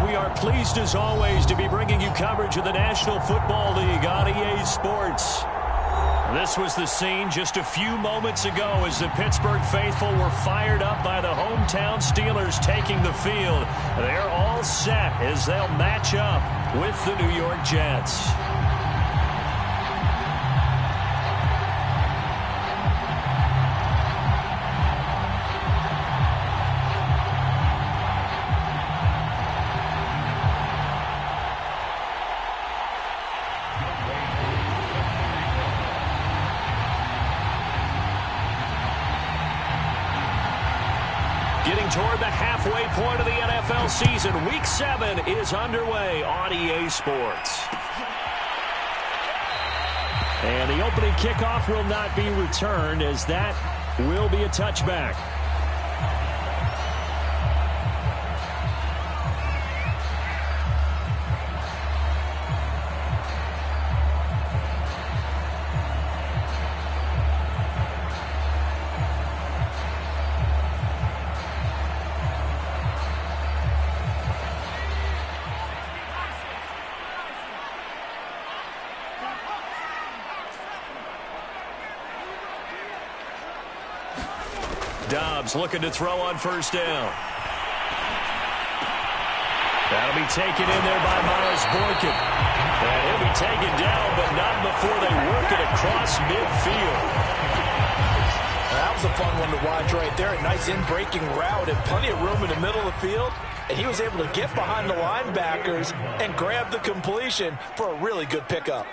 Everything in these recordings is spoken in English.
we are pleased as always to be bringing you coverage of the National Football League on EA Sports. This was the scene just a few moments ago as the Pittsburgh faithful were fired up by the hometown Steelers taking the field. They're all set as they'll match up with the New York Jets. Getting toward the halfway point of the NFL season, Week 7 is underway on EA Sports. And the opening kickoff will not be returned, as that will be a touchback. Dobbs looking to throw on first down. That'll be taken in there by Miles Boykin. And he'll be taken down, but not before they work it across midfield. That was a fun one to watch right there. A nice in-breaking route and plenty of room in the middle of the field. And he was able to get behind the linebackers and grab the completion for a really good pickup.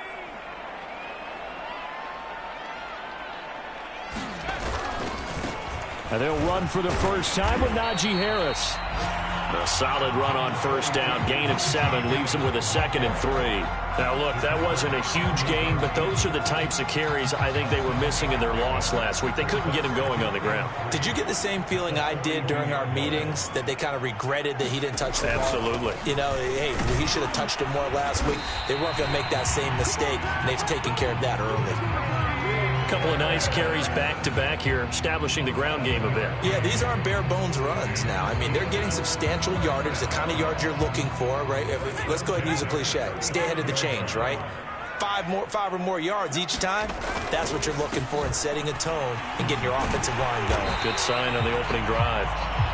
And they'll run for the first time with Najee Harris. A solid run on first down. Gain of 7 leaves him with a 2nd and 3. Now, look, that wasn't a huge gain, but those are the types of carries I think they were missing in their loss last week. They couldn't get him going on the ground. Did you get the same feeling I did during our meetings, that they kind of regretted that he didn't touch the ball? Absolutely. You know, hey, he should have touched it more last week. They weren't going to make that same mistake, and they've taken care of that early. Couple of nice carries back-to-back here, establishing the ground game a bit. Yeah, these aren't bare-bones runs now. I mean, they're getting substantial yardage, the kind of yards you're looking for, right? Let's go ahead and use a cliche. Stay ahead of the change, right? 5 or more yards each time, that's what you're looking for in setting a tone and getting your offensive line going. Good sign on the opening drive.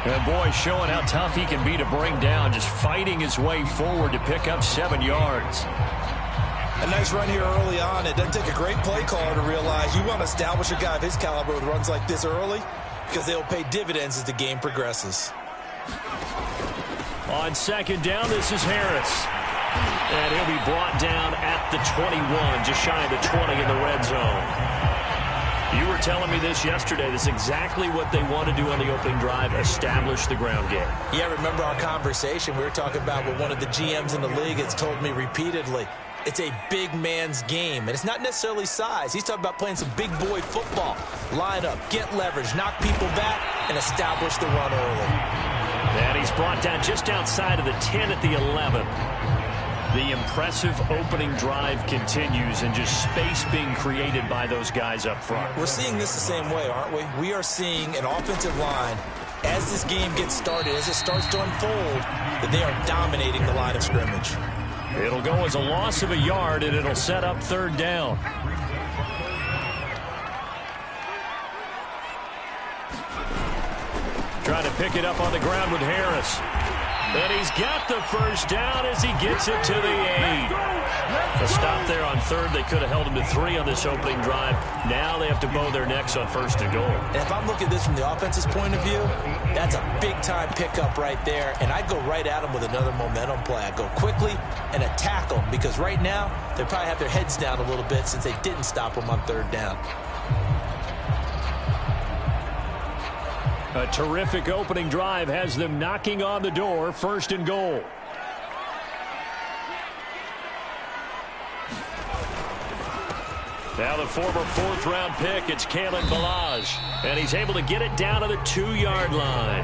And boy, showing how tough he can be to bring down, just fighting his way forward to pick up 7 yards. A nice run here early on. It doesn't take a great play caller to realize you want to establish a guy of his caliber with runs like this early, because they'll pay dividends as the game progresses. On second down, this is Harris. And he'll be brought down at the 21, just shy of the 20 in the red zone. You were telling me this yesterday. This is exactly what they want to do on the opening drive, establish the ground game. Yeah, remember our conversation? We were talking about what one of the GMs in the league has told me repeatedly. It's a big man's game, and it's not necessarily size. He's talking about playing some big boy football. Line up, get leverage, knock people back, and establish the run early. And he's brought down just outside of the 10 at the 11. The impressive opening drive continues, and just space being created by those guys up front. We're seeing this the same way, aren't we? We are seeing an offensive line, as this game gets started, as it starts to unfold, that they are dominating the line of scrimmage. It'll go as a loss of a yard, and it'll set up third down. Trying to pick it up on the ground with Harris. And he's got the first down as he gets it to the 8. A stop there on third. They could have held him to 3 on this opening drive. Now they have to bow their necks on first and goal. And if I'm looking at this from the offense's point of view, that's a big-time pickup right there. And I'd go right at him with another momentum play. I'd go quickly and attack them, because right now they probably have their heads down a little bit since they didn't stop them on third down. A terrific opening drive has them knocking on the door, first and goal. Now the former 4th-round pick, it's Kalen Ballage. And he's able to get it down to the 2-yard line.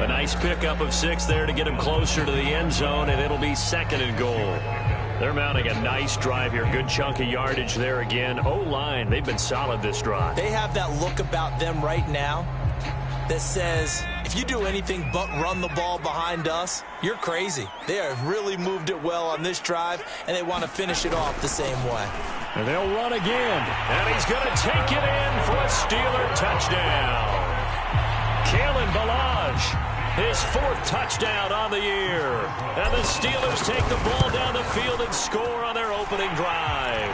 A nice pickup of 6 there to get him closer to the end zone, and it'll be 2nd and goal. They're mounting a nice drive here. Good chunk of yardage there again. O-line, they've been solid this drive. They have that look about them right now that says, if If you do anything but run the ball behind us, you're crazy. They have really moved it well on this drive, and they want to finish it off the same way. And they'll run again, and he's going to take it in for a Steeler touchdown. Kalen Ballage, his 4th touchdown on the year. And the Steelers take the ball down the field and score on their opening drive.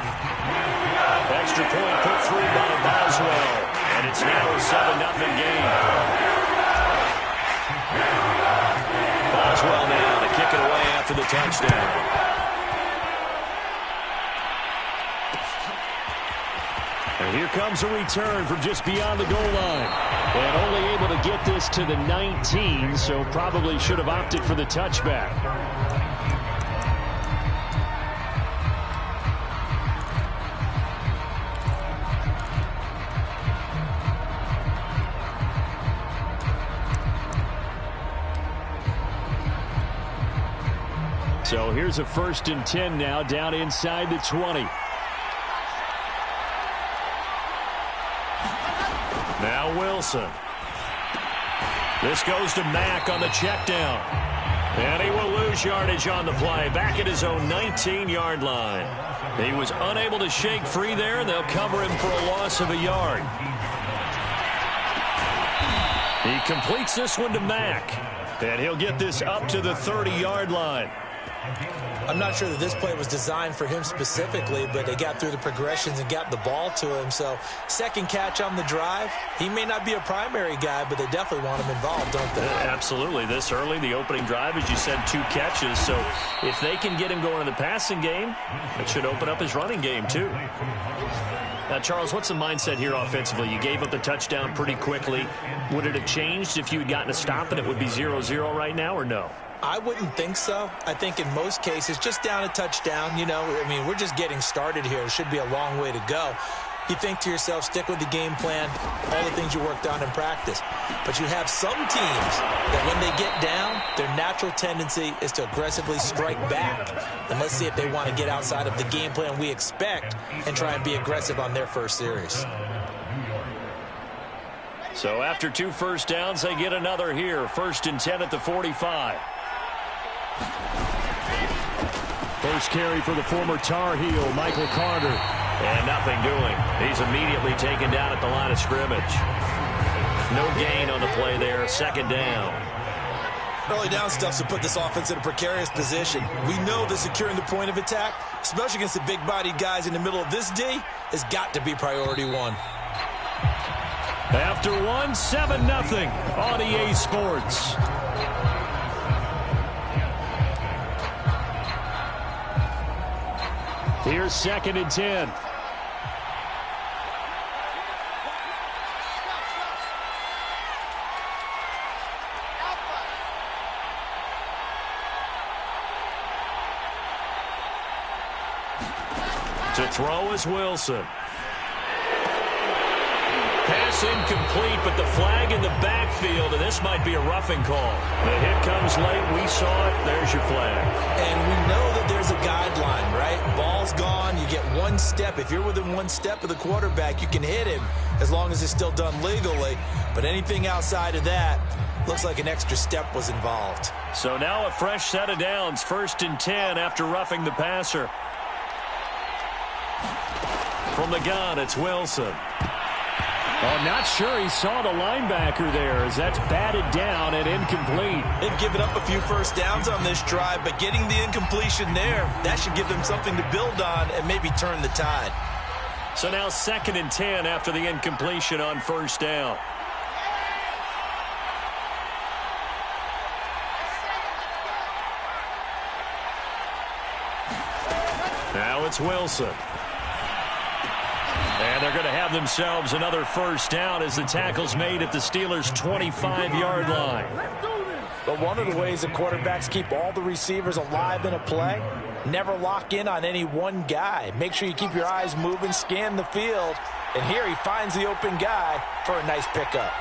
Extra point put through by Boswell, and it's now a 7-0 game. Boswell now to kick it away after the touchdown. And here comes a return from just beyond the goal line. And only able to get this to the 19, so probably should have opted for the touchback. So here's a 1st and 10 now, down inside the 20. Now Wilson. This goes to Mack on the check down. And he will lose yardage on the play. Back at his own 19-yard line. He was unable to shake free there, and they'll cover him for a loss of a yard. He completes this one to Mack. And he'll get this up to the 30-yard line. I'm not sure that this play was designed for him specifically, but they got through the progressions and got the ball to him. So, 2nd catch on the drive. He may not be a primary guy, but they definitely want him involved, don't they? Absolutely. This early, the opening drive, as you said, 2 catches. So, if they can get him going in the passing game, it should open up his running game, too. Now, Charles, what's the mindset here offensively? You gave up the touchdown pretty quickly. Would it have changed if you had gotten a stop and it would be 0-0 right now, or no? I wouldn't think so. I think in most cases, just down a touchdown, we're just getting started here. It should be a long way to go. You think to yourself, stick with the game plan, all the things you worked on in practice. But you have some teams that when they get down, their natural tendency is to aggressively strike back. And let's see if they want to get outside of the game plan we expect and try and be aggressive on their first series. So after 2 first downs, they get another here. 1st and 10 at the 45. First carry for the former Tar Heel, Michael Carter. And nothing doing. He's immediately taken down at the line of scrimmage. No gain on the play there. 2nd down. Early down stuff to put this offense in a precarious position. We know that securing the point of attack, especially against the big-bodied guys in the middle of this D, has got to be priority 1. After 1, 7-0 on EA Sports. Here's 2nd and 10. To throw is Wilson. Pass incomplete, but the flag in the backfield, and this might be a roughing call. The hit comes late. We saw it. There's your flag. And we know that there's a guideline, right? Ball's gone. You get 1 step. If you're within 1 step of the quarterback, you can hit him as long as it's still done legally. But anything outside of that, looks like an extra step was involved. So now a fresh set of downs. 1st and 10 after roughing the passer. From the gun, it's Wilson. Oh, not sure he saw the linebacker there as that's batted down and incomplete. They've given up a few first downs on this drive, but getting the incompletion there, that should give them something to build on and maybe turn the tide. So now 2nd and 10 after the incompletion on 1st down. Now it's Wilson. And they're going to have themselves another 1st down as the tackle's made at the Steelers' 25-yard line. But one of the ways that quarterbacks keep all the receivers alive in a play, never lock in on any one guy. Make sure you keep your eyes moving, scan the field. And here he finds the open guy for a nice pickup.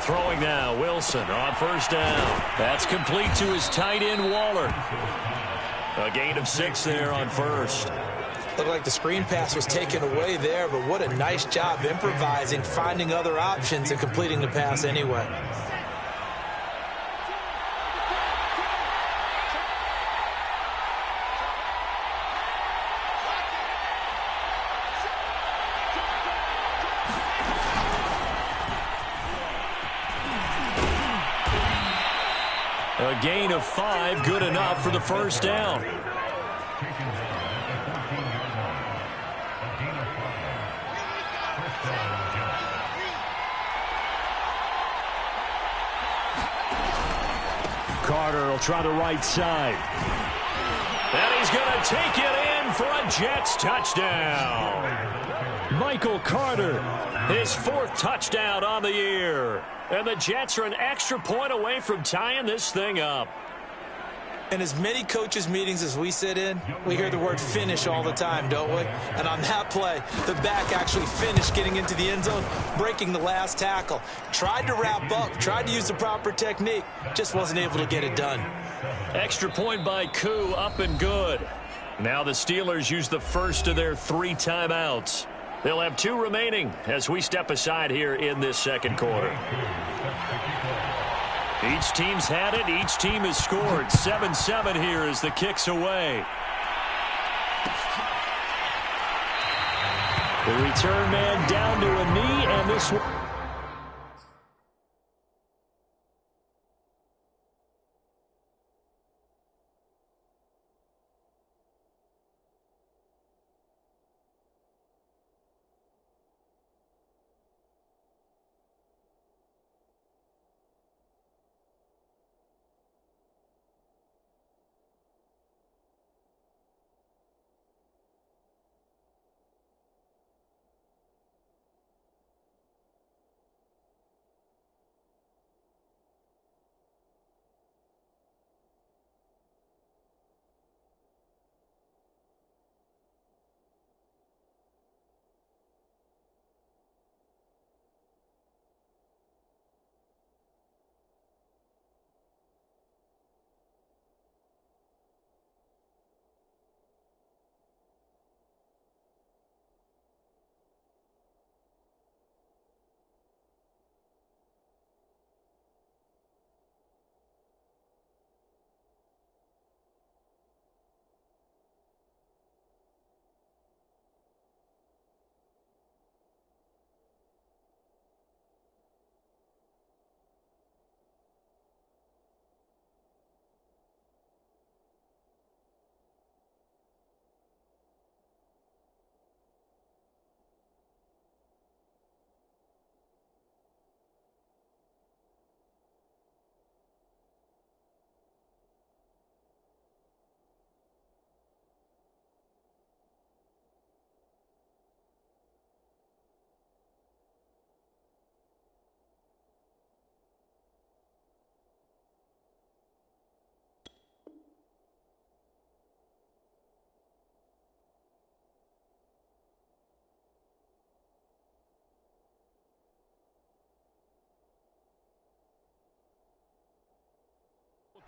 Throwing throwing now. Wilson on first down. That's complete to his tight end, Waller. A gain of 6 there on first. Looked like the screen pass was taken away there, but what a nice job improvising, finding other options, and completing the pass anyway. A gain of 5, good enough for the first down. Carter will try the right side. And he's going to take it in for a Jets touchdown. Michael Carter, his 4th touchdown on the year. And the Jets are an extra point away from tying this thing up. In as many coaches' meetings as we sit in, we hear the word finish all the time, don't we? And on that play, the back actually finished getting into the end zone, breaking the last tackle. Tried to wrap up, tried to use the proper technique, just wasn't able to get it done. Extra point by Koo, up and good. Now the Steelers use the first of their 3 timeouts. They'll have 2 remaining as we step aside here in this second quarter. Each team's had it. Each team has scored. 7-7 here as the kick's away. The return man down to a knee, and this one.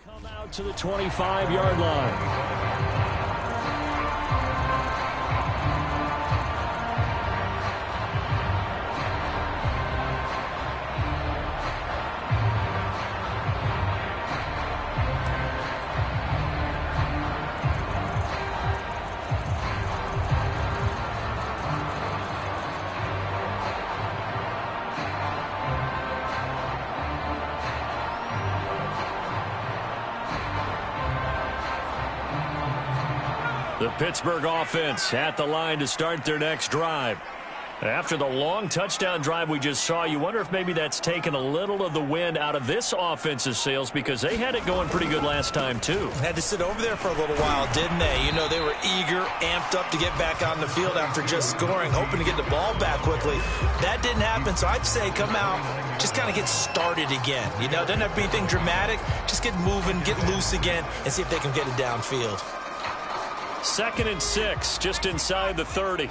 Come out to the 25-yard line. The Pittsburgh offense at the line to start their next drive. After the long touchdown drive we just saw, you wonder if maybe that's taken a little of the wind out of this offense's sails, because they had it going pretty good last time, too. Had to sit over there for a little while, didn't they? You know, they were eager, amped up to get back on the field after just scoring, hoping to get the ball back quickly. That didn't happen, so I'd say come out, just kind of get started again. You know, doesn't have to be anything dramatic. Just get moving, get loose again, and see if they can get it downfield. 2nd and 6, just inside the 30.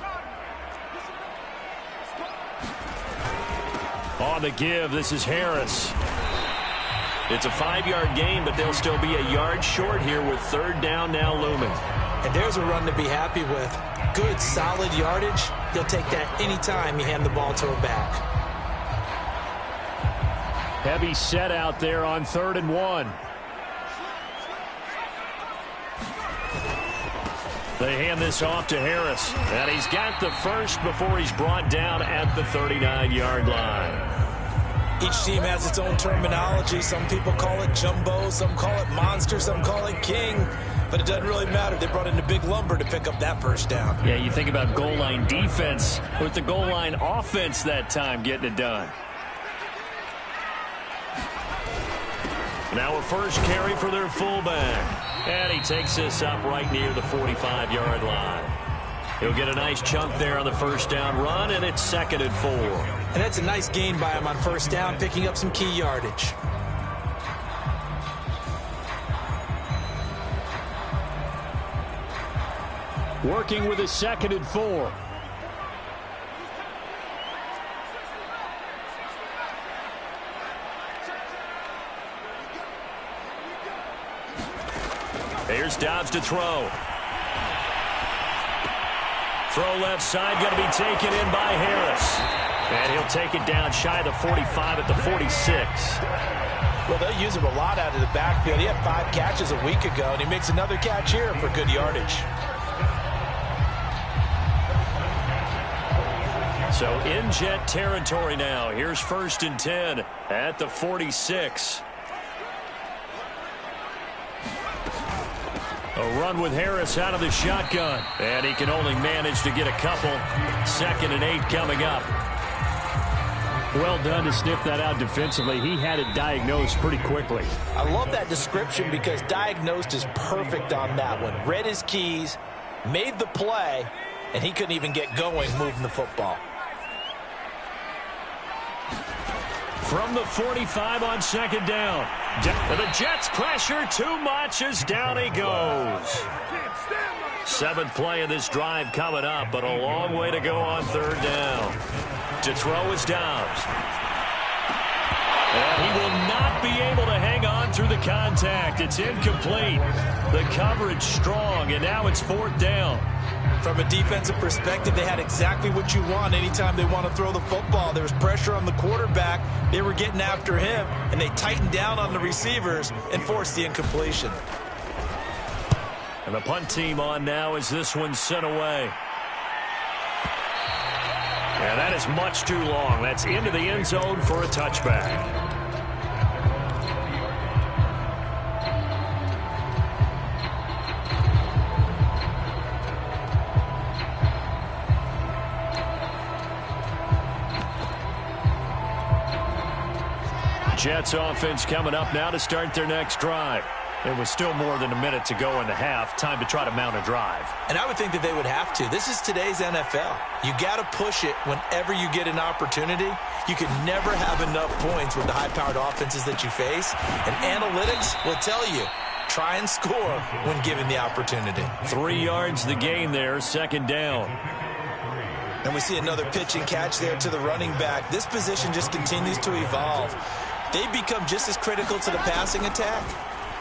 On the give, this is Harris. It's a 5-yard gain, but they'll still be a yard short here with third down now looming. And there's a run to be happy with. Good, solid yardage. He'll take that anytime you hand the ball to him back. Heavy set out there on 3rd and 1. They hand this off to Harris. And he's got the first before he's brought down at the 39-yard line. Each team has its own terminology. Some people call it jumbo, some call it monster, some call it king. But it doesn't really matter. They brought in a big lumber to pick up that first down. Yeah, you think about goal line defense with the goal line offense that time getting it done. Now a first carry for their fullback. And he takes this up right near the 45-yard line. He'll get a nice chunk there on the first down run, and it's 2nd and 4. And that's a nice gain by him on first down, picking up some key yardage. Working with a 2nd and 4. Here's Dobbs to throw. Throw left side, going to be taken in by Harris. And he'll take it down shy of the 45 at the 46. Well, they'll use him a lot out of the backfield. He had 5 catches a week ago, and he makes another catch here for good yardage. So in jet territory now. Here's 1st and 10 at the 46. A run with Harris out of the shotgun. And he can only manage to get a couple. 2nd and 8 coming up. Well done to sniff that out defensively. He had it diagnosed pretty quickly. I love that description because diagnosed is perfect on that one. Read his keys, made the play, and he couldn't even get going moving the football. From the 45 on 2nd down. The Jets pressure too much as down he goes. 7th play of this drive coming up, but a long way to go on 3rd down. To throw is Dobbs. And he will not be able to hang on through the contact. It's incomplete. The coverage strong, and now it's 4th down. From a defensive perspective, they had exactly what you want anytime they want to throw the football. There was pressure on the quarterback. They were getting after him, and they tightened down on the receivers and forced the incompletion. And the punt team on now as this one's sent away. And that is much too long. That's into the end zone for a touchback. Jets offense coming up now to start their next drive. It was still more than a minute to go in the half. Time to try to mount a drive. And I would think that they would have to. This is today's NFL. You got to push it whenever you get an opportunity. You can never have enough points with the high-powered offenses that you face. And analytics will tell you, try and score when given the opportunity. 3 yards the gain there, 2nd down. And we see another pitch and catch there to the running back. This position just continues to evolve. They become just as critical to the passing attack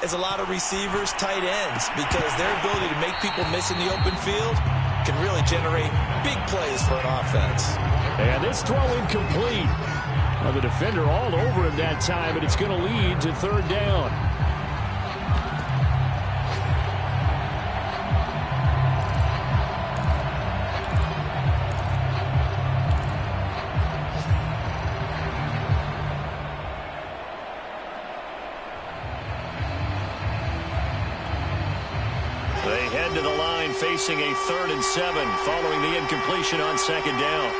as a lot of receivers, tight ends, because their ability to make people miss in the open field can really generate big plays for an offense. And this throw incomplete. Well, the defender all over him that time, but it's going to lead to 3rd down. They head to the line facing a 3rd and 7 following the incompletion on 2nd down.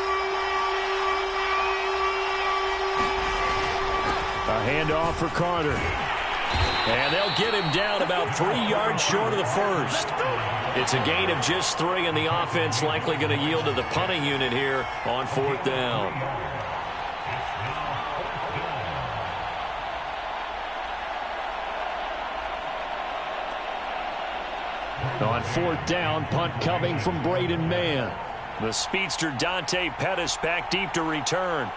A handoff for Carter. And they'll get him down about 3 yards short of the first. It's a gain of just 3, and the offense likely going to yield to the punting unit here on 4th down. On 4th down, punt coming from Braden Mann. The speedster Dante Pettis back deep to return.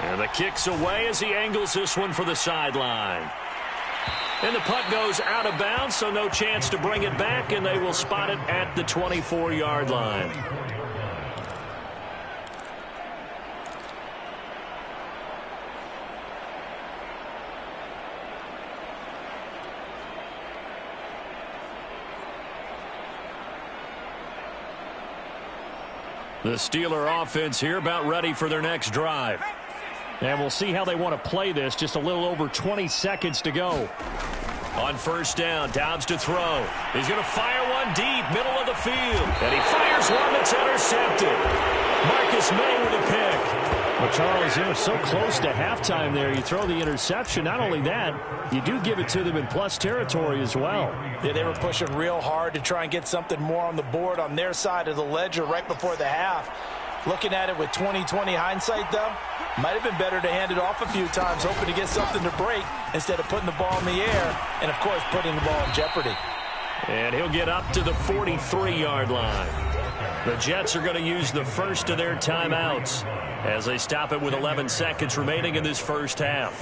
And the kick's away as he angles this one for the sideline. And the punt goes out of bounds, so no chance to bring it back, and they will spot it at the 24-yard line. The Steeler offense here about ready for their next drive. And we'll see how they want to play this. Just a little over 20 seconds to go. On first down, Dobbs to throw. He's going to fire one deep, middle of the field. And he fires one that's intercepted. Marcus May with a pick. Well, Charles, they were so close to halftime there. You throw the interception. Not only that, you do give it to them in plus territory as well. Yeah, they were pushing real hard to try and get something more on the board on their side of the ledger right before the half. Looking at it with 20/20 hindsight, though, might have been better to hand it off a few times, hoping to get something to break instead of putting the ball in the air and, of course, putting the ball in jeopardy. And he'll get up to the 43-yard line. The Jets are going to use the first of their timeouts as they stop it with 11 seconds remaining in this first half.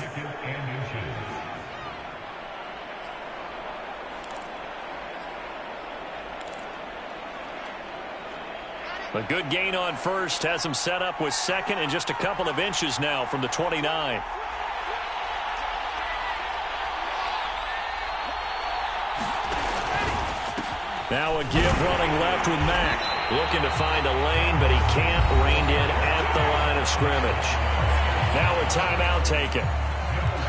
A good gain on first has him set up with second and just a couple of inches now from the 29. Now a give running left with Mack. Looking to find a lane, but he can't. Reined in at the line of scrimmage. Now a timeout taken.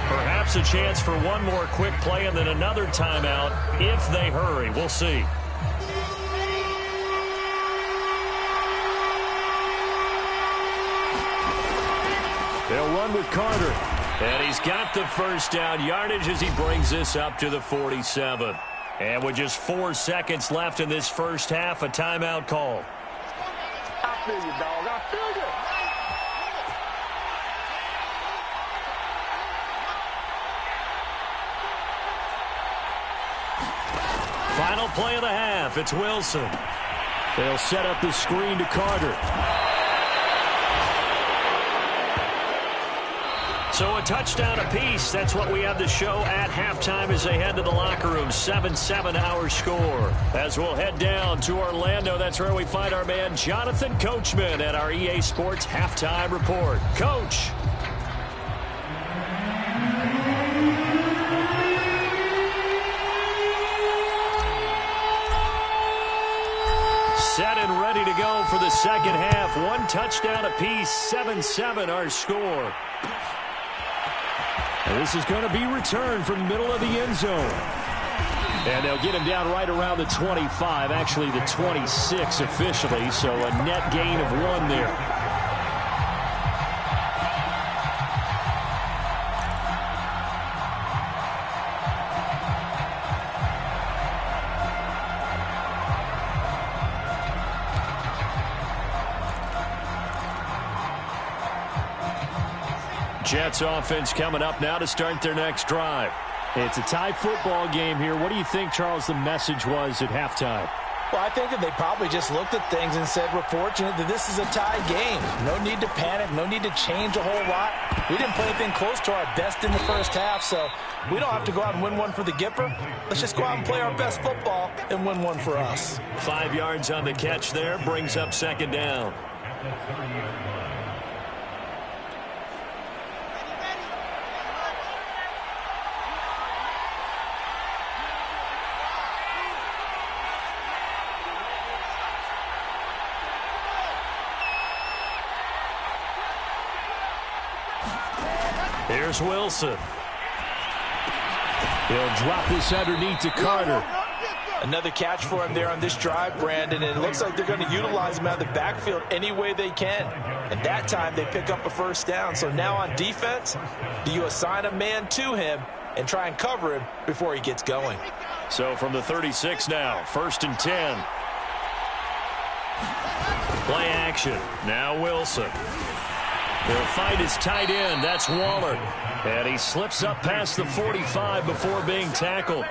Perhaps a chance for one more quick play and then another timeout if they hurry. We'll see. They'll run with Carter. And he's got the first down yardage as he brings this up to the 47. And with just 4 seconds left in this first half, a timeout call. I feel you, dog. I feel you. Final play of the half. It's Wilson. They'll set up the screen to Carter. So a touchdown apiece. That's what we have to show at halftime as they head to the locker room. 7-7 our score. As we'll head down to Orlando, that's where we find our man Jonathan Coachman at our EA Sports Halftime Report. Coach. Set and ready to go for the second half. One touchdown apiece. 7-7 our score. And this is going to be returned from the middle of the end zone. And they'll get him down right around the 25, actually the 26 officially, so a net gain of 1 there. Jets offense coming up now to start their next drive. It's a tie football game here. What do you think, Charles, the message was at halftime? Well, I think that they probably just looked at things and said, we're fortunate that this is a tie game. No need to panic. No need to change a whole lot. We didn't play anything close to our best in the first half, so we don't have to go out and win one for the Gipper. Let's just go out and play our best football and win one for us. 5 yards on the catch there. Brings up second down. Here's Wilson. He'll drop this underneath to Carter. Another catch for him there on this drive, Brandon, and it looks like they're going to utilize him out of the backfield any way they can. And that time they pick up a first down. So now on defense, do you assign a man to him and try and cover him before he gets going? So from the 36 now, 1st and 10. Play action. Now Wilson. He'll find his tight end. That's Waller. And he slips up past the 45 before being tackled.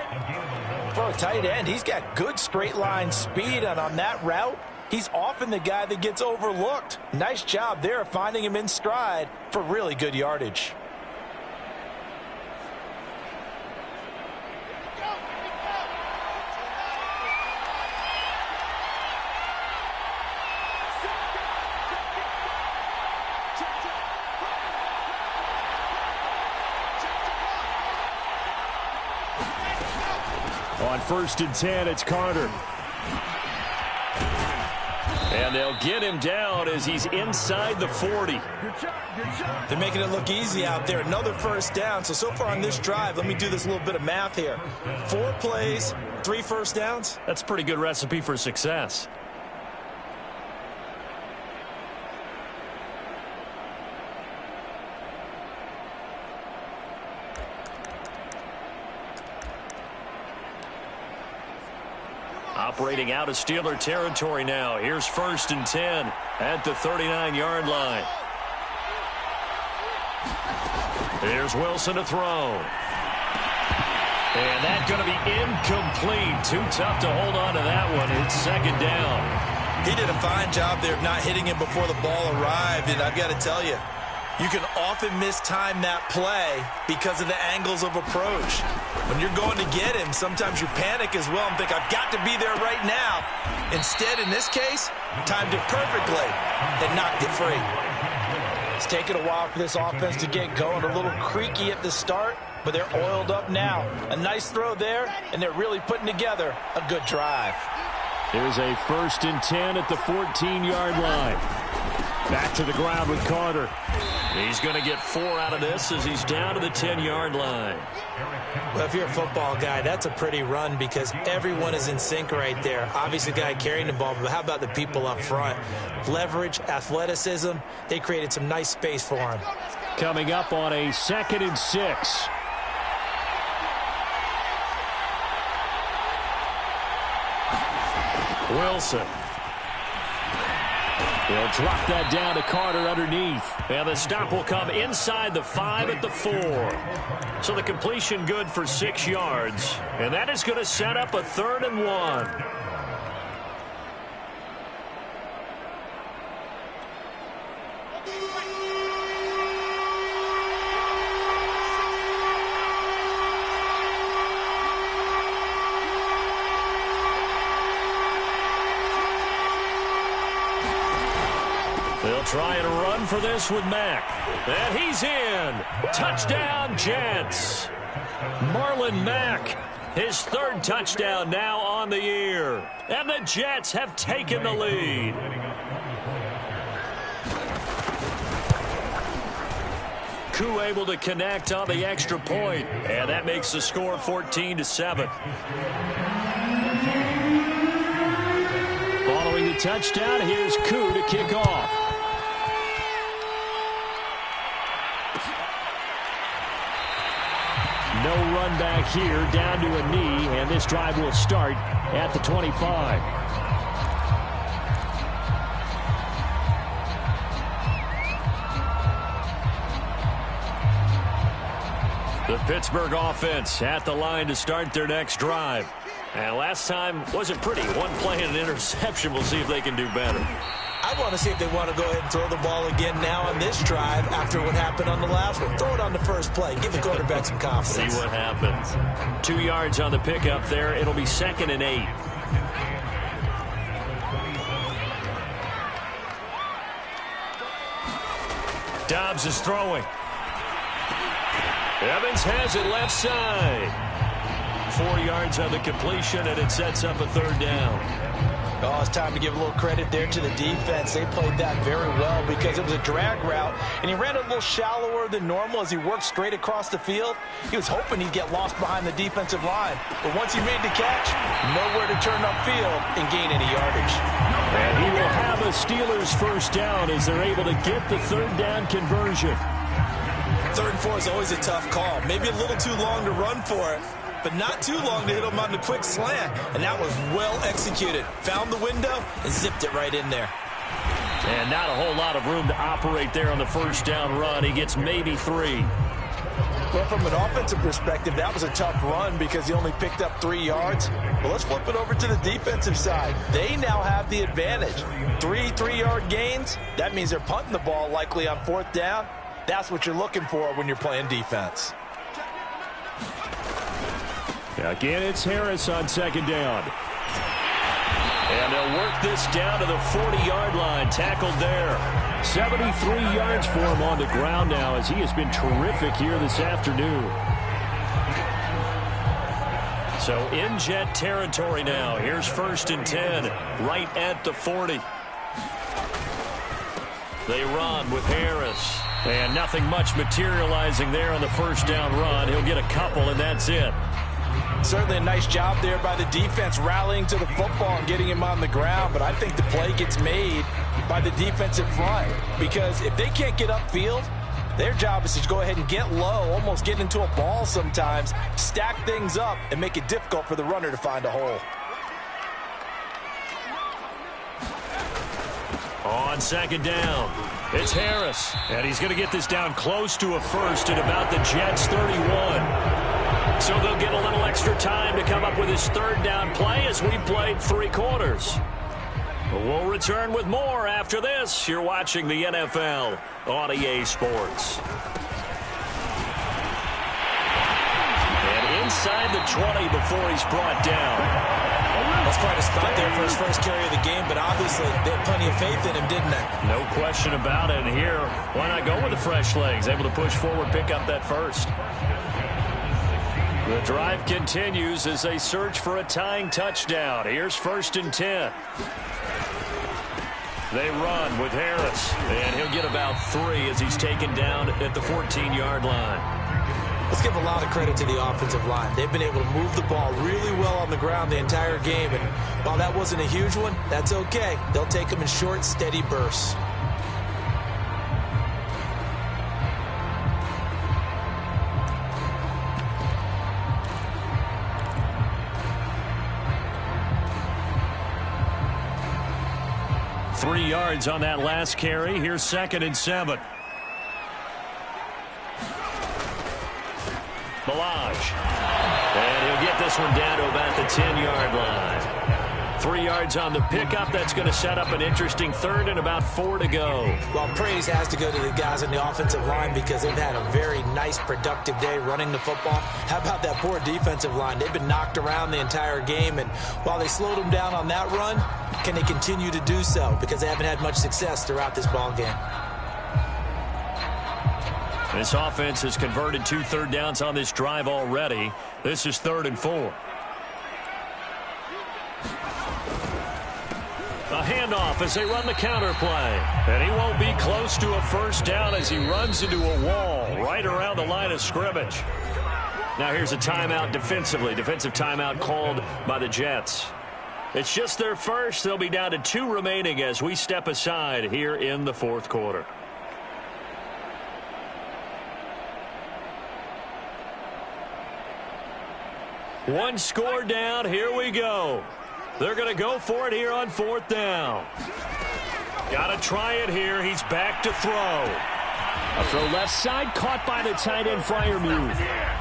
For a tight end, he's got good straight line speed, and on that route, He's often the guy that gets overlooked. Nice job there finding him in stride for really good yardage. On 1st and 10, it's Carter. And they'll get him down as he's inside the 40. They're making it look easy out there. Another first down. So far on this drive, let me do this little bit of math here. 4 plays, 3 first downs. That's a pretty good recipe for success. Operating out of Steeler territory now. Here's 1st and 10 at the 39-yard line. Here's Wilson to throw. And that's going to be incomplete. Too tough to hold on to that one. It's 2nd down. He did a fine job there of not hitting him before the ball arrived. And I've got to tell you, you can often mistime that play because of the angles of approach. When you're going to get him, sometimes you panic as well and think, I've got to be there right now. Instead, in this case, timed it perfectly and knocked it free. It's taken a while for this offense to get going. A little creaky at the start, but they're oiled up now. A nice throw there, and they're really putting together a good drive. There's a 1st and 10 at the 14-yard line. Back to the ground with Carter. He's going to get 4 out of this as he's down to the 10-yard line. Well, if you're a football guy, that's a pretty run because everyone is in sync right there. Obviously, the guy carrying the ball, but how about the people up front? Leverage, athleticism, they created some nice space for him. Coming up on a 2nd and 6. Wilson. He'll drop that down to Carter underneath. And the stop will come inside the 5 at the 4. So the completion good for 6 yards. And that is going to set up a 3rd and 1. They'll try and run for this with Mack. And he's in. Touchdown, Jets. Marlon Mack, his 3rd touchdown now on the year. And the Jets have taken the lead. Koo able to connect on the extra point. And that makes the score 14-7. Following the touchdown, here's Koo to kick off. No run back here, down to a knee, and this drive will start at the 25. The Pittsburgh offense at the line to start their next drive. And last time wasn't pretty. 1 play and an interception. We'll see if they can do better. I want to see if they want to go ahead and throw the ball again now on this drive after what happened on the last one. Throw it on the first play. Give the quarterback some confidence. See what happens. 2 yards on the pickup there. It'll be 2nd and 8. Dobbs is throwing. Evans has it left side. 4 yards on the completion, and it sets up a 3rd down. Oh, it's time to give a little credit there to the defense. They played that very well because it was a drag route, and he ran a little shallower than normal as he worked straight across the field. He was hoping he'd get lost behind the defensive line, but once he made the catch, nowhere to turn upfield and gain any yardage. And he will have a Steelers 1st down as they're able to get the 3rd down conversion. 3rd and 4 is always a tough call. Maybe a little too long to run for it, but not too long to hit him on the quick slant. And that was well executed. Found the window and zipped it right in there. And not a whole lot of room to operate there on the 1st down run. He gets maybe 3. Well, from an offensive perspective, that was a tough run because he only picked up 3 yards. But let's flip it over to the defensive side. They now have the advantage. 3 3-yard gains. That means they're punting the ball likely on 4th down. That's what you're looking for when you're playing defense. Again, it's Harris on 2nd down. And they'll work this down to the 40-yard line. Tackled there. 73 yards for him on the ground now as he has been terrific here this afternoon. So in Jet territory now. Here's 1st and 10 right at the 40. They run with Harris. And nothing much materializing there on the 1st down run. He'll get a couple, and that's it. Certainly a nice job there by the defense rallying to the football and getting him on the ground. But I think the play gets made by the defensive front because if they can't get upfield, their job is to go ahead and get low, almost get into a ball sometimes, stack things up, and make it difficult for the runner to find a hole. On 2nd down, it's Harris. And he's going to get this down close to a first at about the Jets' 31. So they'll get a little extra time to come up with his 3rd down play as we've played 3 quarters. We'll return with more after this. You're watching the NFL on EA Sports. And inside the 20 before he's brought down. That's quite a spot there for his first carry of the game, but obviously they had plenty of faith in him, didn't they? No question about it. And here, why not go with the fresh legs? Able to push forward, pick up that first. The drive continues as they search for a tying touchdown. Here's 1st and 10. They run with Harris, and he'll get about 3 as he's taken down at the 14-yard line. Let's give a lot of credit to the offensive line. They've been able to move the ball really well on the ground the entire game, and while that wasn't a huge one, that's okay. They'll take them in short, steady bursts. Three yards on that last carry. Here's 2nd and 7. Balaj. And he'll get this one down to about the 10-yard line. 3 yards on the pickup. That's going to set up an interesting 3rd and about 4 to go. Well, praise has to go to the guys on the offensive line because they've had a very nice, productive day running the football. How about that poor defensive line? They've been knocked around the entire game, and while they slowed them down on that run, can they continue to do so? Because they haven't had much success throughout this ball game. This offense has converted 2 third downs on this drive already. This is 3rd and 4. A handoff as they run the counter play. And he won't be close to a 1st down as he runs into a wall right around the line of scrimmage. Now here's a timeout defensively. Defensive timeout called by the Jets. It's just their first. They'll be down to 2 remaining as we step aside here in the 4th quarter. One score down. Here we go. They're going to go for it here on 4th down. Got to try it here. He's back to throw. A throw left side, caught by the tight end Freiermuth.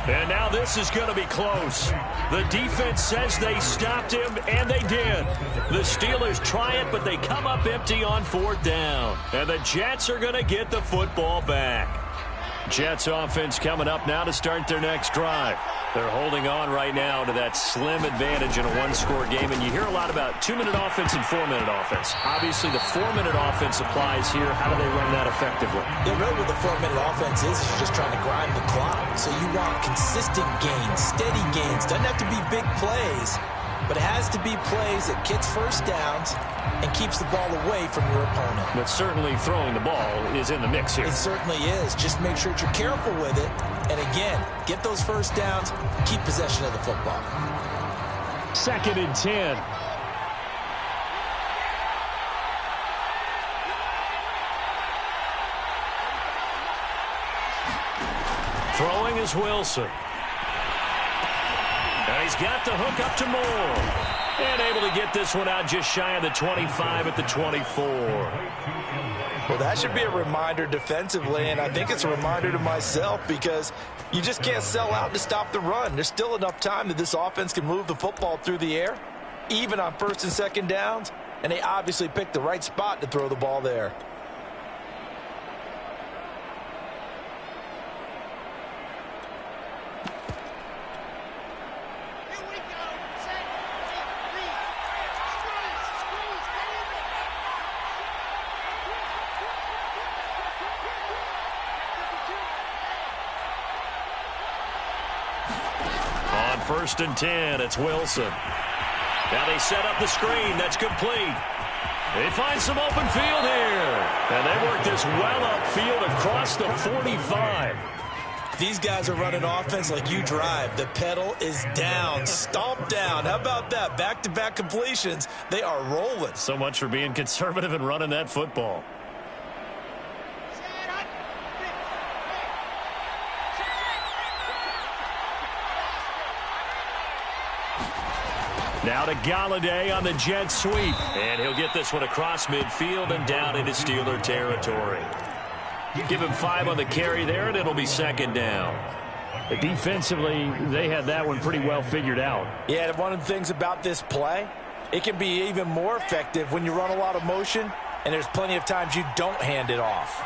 And now this is going to be close. The defense says they stopped him, and they did. The Steelers try it, but they come up empty on 4th down. And the Jets are going to get the football back. Jets offense coming up now to start their next drive. They're holding on right now to that slim advantage in a 1-score game. And you hear a lot about 2-minute offense and 4-minute offense. Obviously, the 4-minute offense applies here. How do they run that effectively? Yeah, really what the 4-minute offense is you're just trying to grind the clock. So you want consistent gains, steady gains. Doesn't have to be big plays, but it has to be plays that gets 1st downs and keeps the ball away from your opponent. But certainly throwing the ball is in the mix here. It certainly is. Just make sure that you're careful with it. And again, get those 1st downs, keep possession of the football. 2nd and 10. Throwing is Wilson. And he's got the hook up to Moore. And able to get this one out just shy of the 25 at the 24. Well, that should be a reminder defensively, and I think it's a reminder to myself because you just can't sell out to stop the run. There's still enough time that this offense can move the football through the air, even on first and second downs, and they obviously picked the right spot to throw the ball there. First and 10, it's Wilson. Now they set up the screen. That's complete. They find some open field here. And they work this well upfield across the 45. These guys are running offense like you drive. The pedal is down, stomp down. How about that? Back-to-back completions. They are rolling. So much for being conservative and running that football. Now to Galladay on the jet sweep. And he'll get this one across midfield and down into Steeler territory. Give him 5 on the carry there, and it'll be second down. Defensively, they had that one pretty well figured out. Yeah, and one of the things about this play, it can be even more effective when you run a lot of motion, and there's plenty of times you don't hand it off.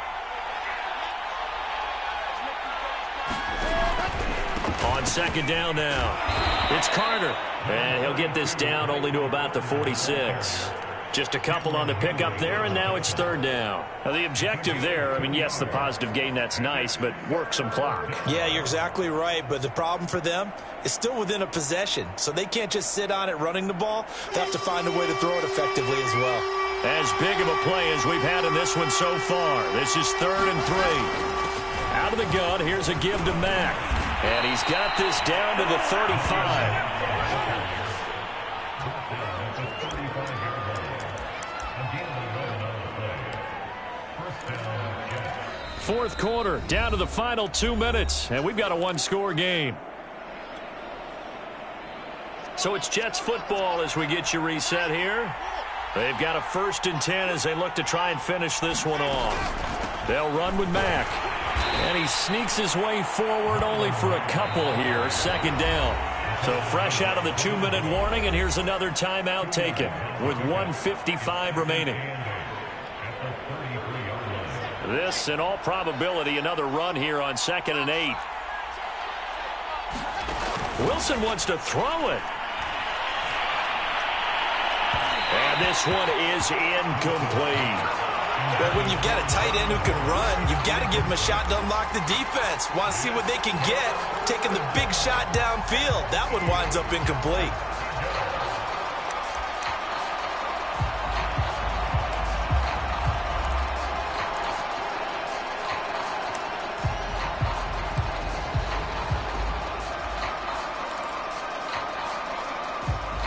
On second down now, it's Carter. And he'll get this down only to about the 46. Just a couple on the pickup there, and now it's third down. Now the objective there, I mean, yes, the positive gain, that's nice, but work some clock. Yeah, you're exactly right, but the problem for them is still within a possession, so they can't just sit on it running the ball. They have to find a way to throw it effectively as well. As big of a play as we've had in this one so far. This is 3rd and 3. Out of the gun, here's a give to Mack. And he's got this down to the 35. Fourth quarter, down to the final 2 minutes, and we've got a one-score game. So it's Jets football as we get you reset here. They've got a 1st and 10 as they look to try and finish this one off. They'll run with Mack. And he sneaks his way forward only for a couple here. Second down. So fresh out of the 2-minute warning, and here's another timeout taken with 1:55 remaining. This, in all probability, another run here on 2nd and 8. Wilson wants to throw it. And this one is incomplete. But when you've got a tight end who can run, you've got to give him a shot to unlock the defense. Want to see what they can get, taking the big shot downfield. That one winds up incomplete.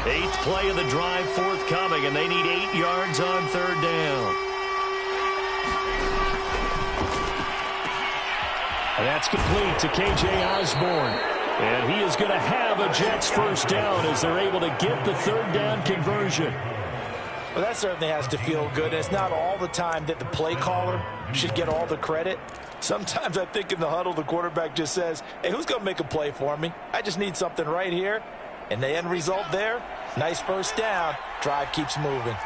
Eighth play of the drive forthcoming, and they need 8 yards on 3rd down. That's complete to K.J. Osborne. And he is going to have a Jets first down as they're able to get the 3rd down conversion. Well, that certainly has to feel good. It's not all the time that the play caller should get all the credit. Sometimes I think in the huddle, the quarterback just says, hey, who's going to make a play for me? I just need something right here. And the end result there, nice first down. Drive keeps moving.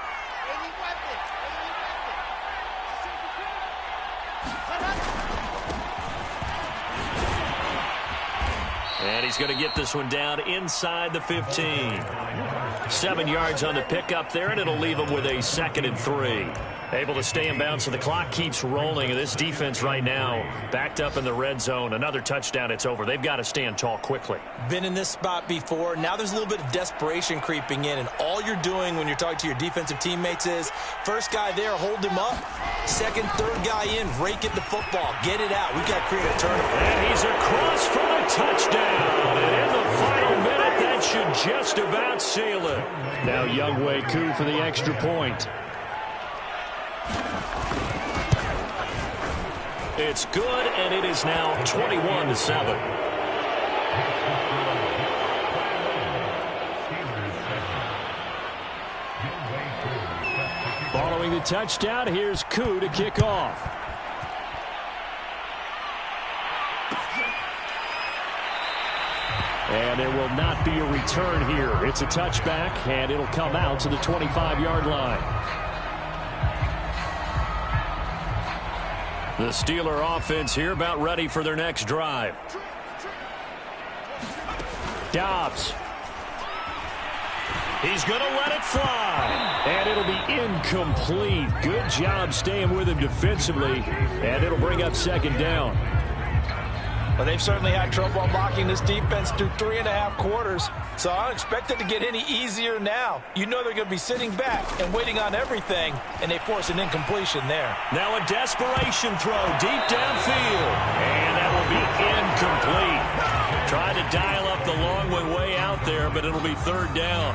And he's going to get this one down inside the 15. 7 yards on the pickup there, and it'll leave him with a 2nd and 3. Able to stay in bounds, so the clock keeps rolling. And this defense right now backed up in the red zone. Another touchdown, it's over. They've got to stand tall quickly. Been in this spot before. Now there's a little bit of desperation creeping in. And all you're doing when you're talking to your defensive teammates is, first guy there, hold him up. Second, third guy in, rake at the football. Get it out. We've got to create a turnover. And he's across for a touchdown. And in the final minute, that should just about seal it. Now Younghoe Koo for the extra point. It's good, and it is now 21-7. touchdown. Here's Koo to kick off. And there will not be a return here. It's a touchback, and it'll come out to the 25-yard line. The Steeler offense here about ready for their next drive. Dobbs. He's going to let it fly. And it'll be incomplete. Good job staying with him defensively. And it'll bring up second down. Well, they've certainly had trouble unlocking this defense through 3.5 quarters, so I don't expect it to get any easier now. You know they're going to be sitting back and waiting on everything, and they force an incompletion there. Now a desperation throw deep downfield, and that will be incomplete. Trying to dial up the long way out there, but it'll be third down.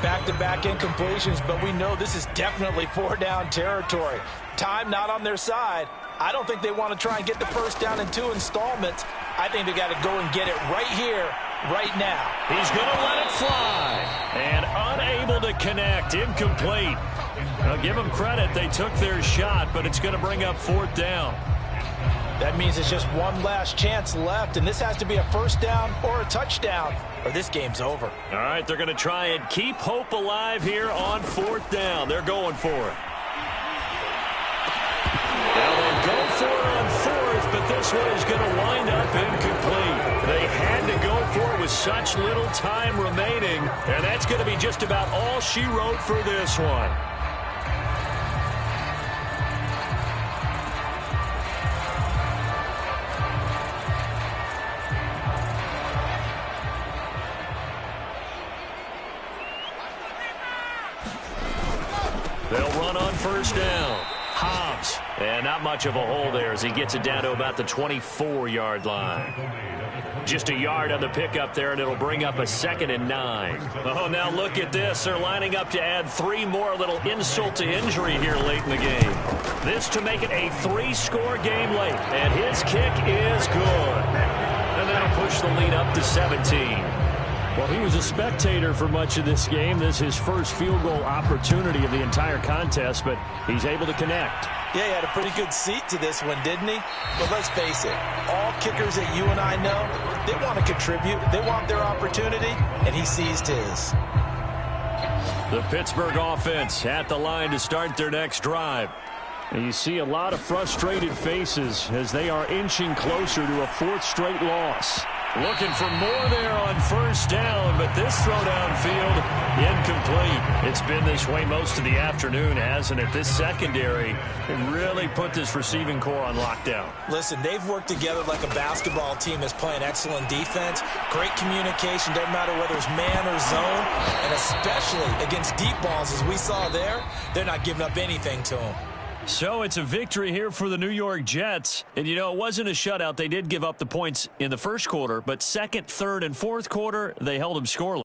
Back-to-back incompletions, but we know this is definitely 4-down territory. Time not on their side. I don't think they want to try and get the first down in 2 installments. I think they got to go and get it right here, right now. He's going to let it fly. And unable to connect. Incomplete. I'll give them credit. They took their shot, but it's going to bring up fourth down. That means it's just one last chance left, and this has to be a first down or a touchdown, or this game's over. All right, they're going to try and keep hope alive here on fourth down. They're going for it. Now they go for it on fourth, but this one is going to wind up incomplete. They had to go for it with such little time remaining, and that's going to be just about all she wrote for this one. They'll run on first down. Hobbs. And not much of a hole there as he gets it down to about the 24-yard line. Just a yard on the pickup there, and it'll bring up a 2nd and 9. Oh, now look at this. They're lining up to add 3 more, little insult to injury here late in the game. This to make it a 3-score game late. And his kick is good. And that'll push the lead up to 17. Well, he was a spectator for much of this game. This is his first field goal opportunity of the entire contest, but he's able to connect. Yeah, he had a pretty good seat to this one, didn't he? But let's face it, all kickers that you and I know, they want to contribute. They want their opportunity, and he seized his. The Pittsburgh offense at the line to start their next drive. And you see a lot of frustrated faces as they are inching closer to a 4th straight loss. Looking for more there on first down, but this throw downfield, incomplete. It's been this way most of the afternoon, hasn't it? This secondary really put this receiving core on lockdown. Listen, they've worked together like a basketball team that's playing excellent defense. Great communication, doesn't matter whether it's man or zone, and especially against deep balls, as we saw there, they're not giving up anything to them. So it's a victory here for the New York Jets. And, you know, it wasn't a shutout. They did give up the points in the first quarter, but second, third, and fourth quarter, they held them scoreless.